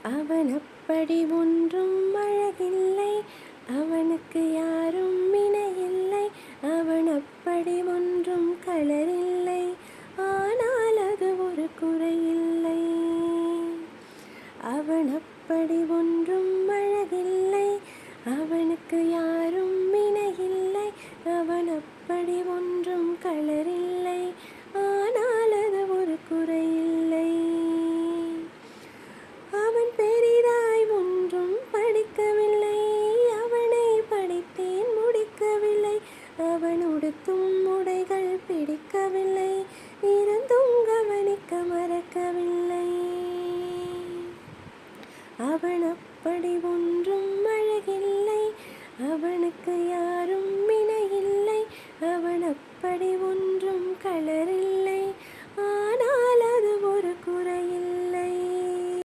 அவன் அப்படி ஒன்றும் அழகில்லை, அவனுக்கு யாரும் இணையில்லை. அவன் அப்படி ஒன்றும் கலரில்லை, ஆனால் அது ஒரு குறையில்லை. அவன் அப்படி ஒன்றும் அழகில்லை, அவனுக்கு யாரும் இணையில்லை. அவன் அப்படி ஒன்றும் கலரில்லை, ஆனால் அது ஒரு குறையில்லை. அவன் பெரிதாய் ஒன்றும் படிக்கவில்லை, அவனை படித்தேன் முடிக்கவில்லை. அவன் உடுத்தும் உடைகள் பிடிக்கவில்லை, இருந்தும் கவனிக்க மறக்கவில்லை. அவன் அப்படி